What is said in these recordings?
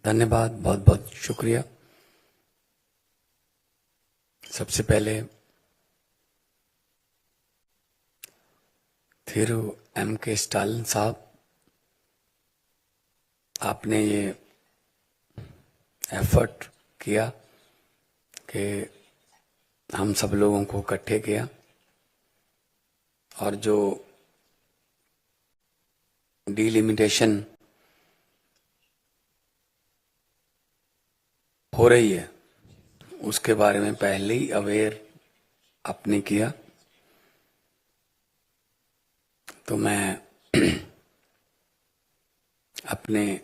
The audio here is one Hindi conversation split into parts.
धन्यवाद, बहुत बहुत शुक्रिया। सबसे पहले थिरू M.K. स्टालिन साहब, आपने ये एफर्ट किया कि हम सब लोगों को इकट्ठे किया, और जो डिलिमिटेशन हो रही है उसके बारे में पहले ही अवेयर आपने किया। तो मैं अपने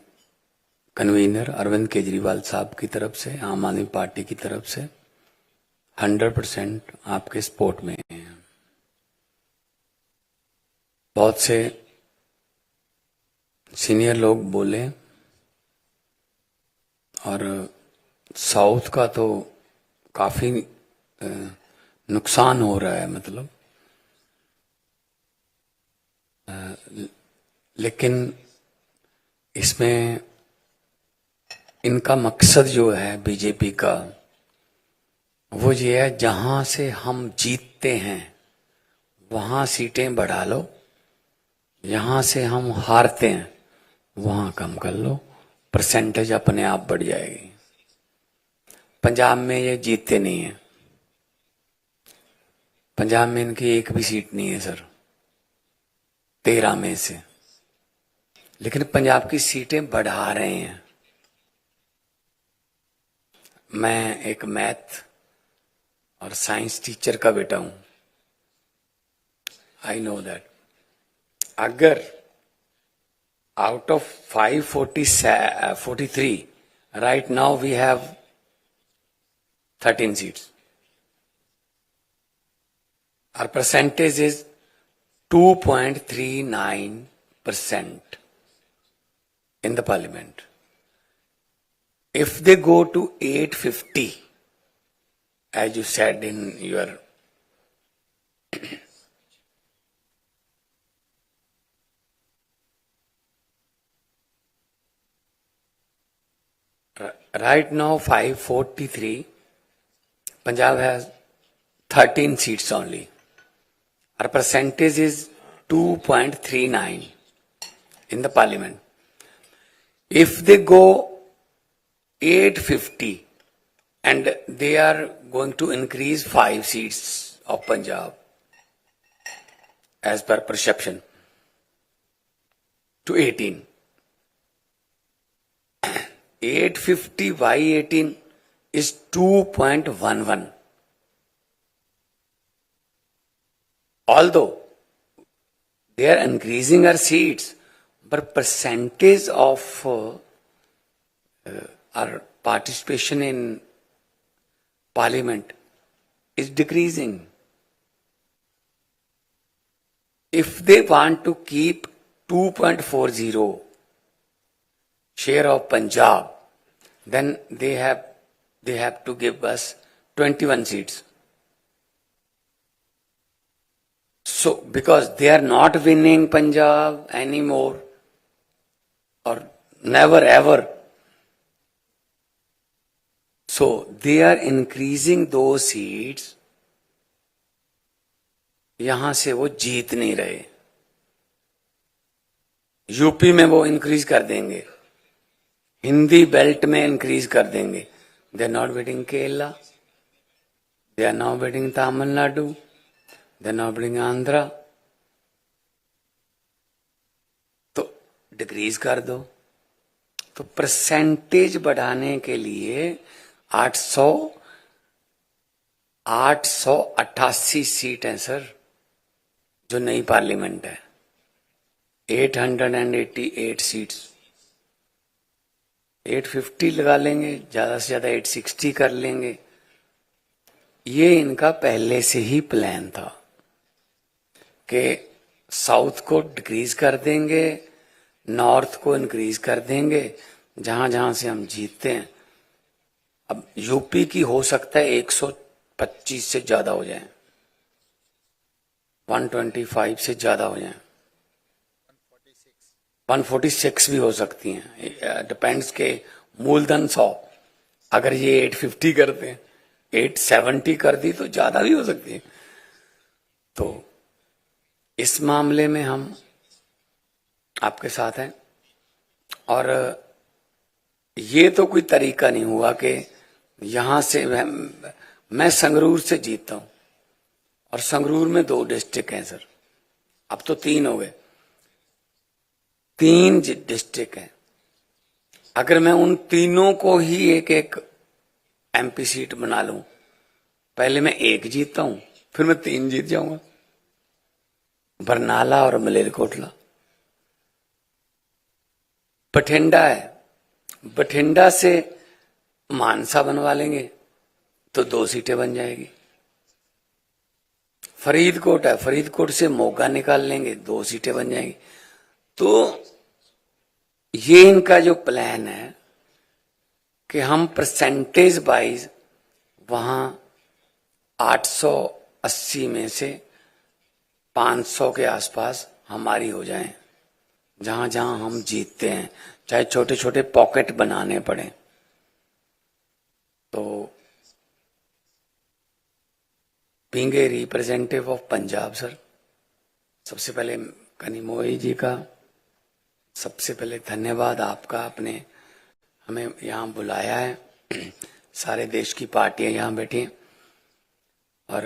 कन्वीनर अरविंद केजरीवाल साहब की तरफ से, आम आदमी पार्टी की तरफ से 100% आपके सपोर्ट में हैं। बहुत से सीनियर लोग बोले, और साउथ का तो काफी नुकसान हो रहा है, मतलब लेकिन इसमें इनका मकसद जो है बीजेपी का, वो ये है जहां से हम जीतते हैं वहां सीटें बढ़ा लो, यहां से हम हारते हैं वहां कम कर लो, परसेंटेज अपने आप बढ़ जाएगी। पंजाब में ये जीतते नहीं है, पंजाब में इनकी एक भी सीट नहीं है सर, 13 में से, लेकिन पंजाब की सीटें बढ़ा रहे हैं। मैं एक मैथ और साइंस टीचर का बेटा हूं, आई नो दैट अगर out of 543 right now we have 13 seats, our percentage is 2.39% in the parliament. If they go to 850, as you said in your right now 543, Punjab has 13 seats only. Our percentage is 2.39 in the parliament. If they go 850 and they are going to increase 5 seats of Punjab as per perception to 18. 850 by 18 is 2.11. Although they are increasing our seats, but percentage of our participation in parliament is decreasing. If they want to keep 2.40 share of Punjab, then they have to give us 21 seats. So, because they are not winning Punjab anymore, or never ever, so they are increasing those seats. यहां से वो जीत नहीं रहे, यूपी में वो इंक्रीज कर देंगे, हिंदी बेल्ट में इंक्रीज कर देंगे. They are not bidding Kerala, they are not bidding Tamil Nadu, they are not bidding Andhra. तो डिक्रीज कर दो. तो परसेंटेज बढ़ाने के लिए 888 सीट है सर, जो नई पार्लियामेंट है. 888 सीट्स, 850 लगा लेंगे, ज्यादा से ज्यादा 860 कर लेंगे. ये इनका पहले से ही प्लान था कि साउथ को डिक्रीज कर देंगे, नॉर्थ को इंक्रीज कर देंगे, जहां जहां से हम जीतते हैं. अब यूपी की हो सकता है 125 से ज्यादा हो जाए, 125 से ज्यादा हो जाए, 146 भी हो सकती हैं. डिपेंड्स के मूलधन 100, अगर ये 850 करते हैं, 870 कर दी तो ज्यादा भी हो सकती है। तो इस मामले में हम आपके साथ हैं। और ये तो कोई तरीका नहीं हुआ कि यहां से मैं संगरूर से जीतता हूं, और संगरूर में 2 डिस्ट्रिक्ट हैं सर, अब तो 3 हो गए, 3 डिस्ट्रिक्ट हैं। अगर मैं उन तीनों को ही एक एक एमपी सीट बना लूं, पहले मैं 1 जीतता हूं, फिर मैं 3 जीत जाऊंगा, बरनाला और मलेरकोटला। बठिंडा है, बठिंडा से मानसा बनवा लेंगे तो 2 सीटें बन जाएगी। फरीदकोट है, फरीदकोट से मोगा निकाल लेंगे, 2 सीटें बन जाएगी। तो ये इनका जो प्लान है कि हम परसेंटेज वाइज वहां 880 में से 500 के आसपास हमारी हो जाए, जहां जहां हम जीतते हैं, चाहे छोटे छोटे पॉकेट बनाने पड़े। तो being a representative of Punjab sir, सबसे पहले कनिमोई जी का सबसे पहले धन्यवाद आपका, आपने हमें यहाँ बुलाया है। सारे देश की पार्टियां यहाँ बैठी हैं, और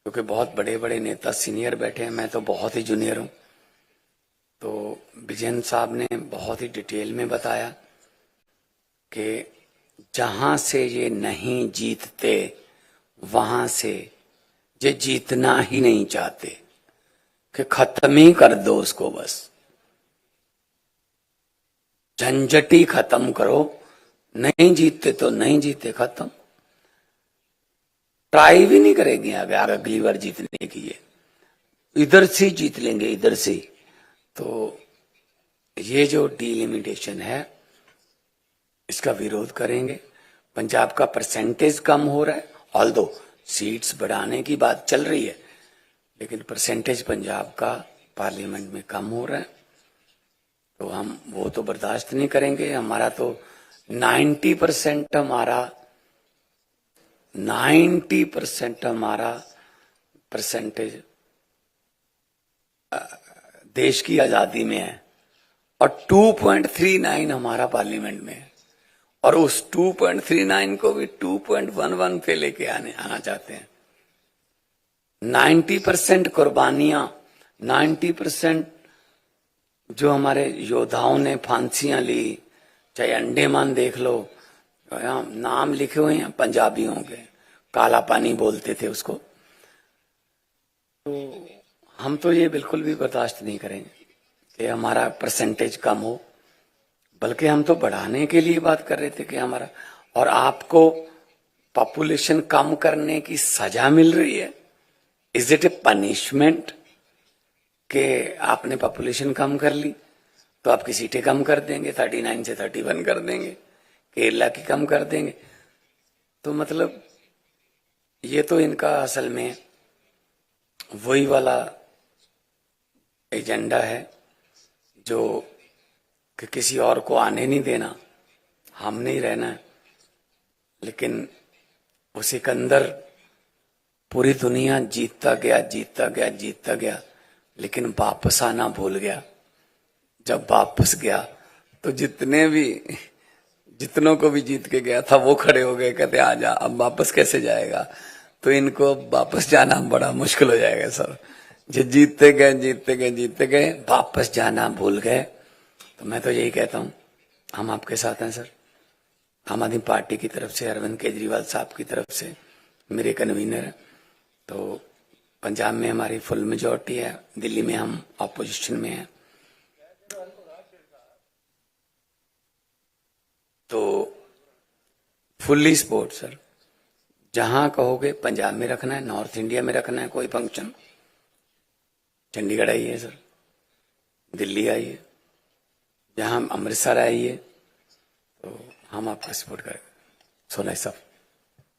क्योंकि बहुत बड़े बड़े नेता सीनियर बैठे हैं, मैं तो बहुत ही जूनियर हूँ। तो विजयन साहब ने बहुत ही डिटेल में बताया कि जहां से ये नहीं जीतते वहां से ये जीतना ही नहीं चाहते, कि खत्म ही कर दो उसको, बस झंझट ही खत्म करो, नहीं जीतते तो नहीं जीते, खत्म, ट्राई भी नहीं करेंगे आगे अगली बार जीतने की, ये इधर से जीत लेंगे, इधर से। तो ये जो डिलिमिटेशन है इसका विरोध करेंगे। पंजाब का परसेंटेज कम हो रहा है, ऑल्दो सीट्स बढ़ाने की बात चल रही है, लेकिन परसेंटेज पंजाब का पार्लियामेंट में कम हो रहा है, तो हम वो तो बर्दाश्त नहीं करेंगे। हमारा तो 90% हमारा परसेंटेज देश की आजादी में है, और 2.39 हमारा पार्लियामेंट में है, और उस 2.39 को भी 2.11 पे लेके आना चाहते हैं। 90% कुर्बानियां, 90% जो हमारे योद्धाओं ने फांसियां ली, चाहे अंडमान देख लो, नाम लिखे हुए हैं पंजाबियों के, काला पानी बोलते थे उसको। तो हम तो ये बिल्कुल भी बर्दाश्त नहीं करेंगे कि हमारा परसेंटेज कम हो, बल्कि हम तो बढ़ाने के लिए बात कर रहे थे कि हमारा, और आपको पॉपुलेशन कम करने की सजा मिल रही है। इज इट ए पनिशमेंट कि आपने पॉपुलेशन कम कर ली तो आपकी सीटें कम कर देंगे, 39 से 31 कर देंगे, केरला की कम कर देंगे? तो मतलब ये तो इनका असल में वही वाला एजेंडा है जो कि किसी और को आने नहीं देना, हमने ही रहना है। लेकिन वो सिकंदर पूरी दुनिया जीतता गया, जीतता गया, जीतता गया, लेकिन वापस आना भूल गया। जब वापस गया तो जितनों को भी जीत के गया था वो खड़े हो गए, कहते आ जा, अब वापस कैसे जाएगा? तो इनको वापस जाना बड़ा मुश्किल हो जाएगा सर। जो जीतते गए, जीतते गए, जीतते गए, वापस जाना भूल गए। तो मैं तो यही कहता हूं, हम आपके साथ हैं सर। आम आदमी पार्टी की तरफ से, अरविंद केजरीवाल साहब की तरफ से, मेरे कन्वीनर है। तो पंजाब में हमारी फुल मेजॉरिटी है, दिल्ली में हम ऑपोजिशन में हैं। तो फुल्ली सपोर्ट सर, जहां कहोगे पंजाब में रखना है, नॉर्थ इंडिया में रखना है कोई फंक्शन, चंडीगढ़ आइए सर, दिल्ली आइए, जहां अमृतसर आइए, तो हम आपका सपोर्ट करेंगे। So nice of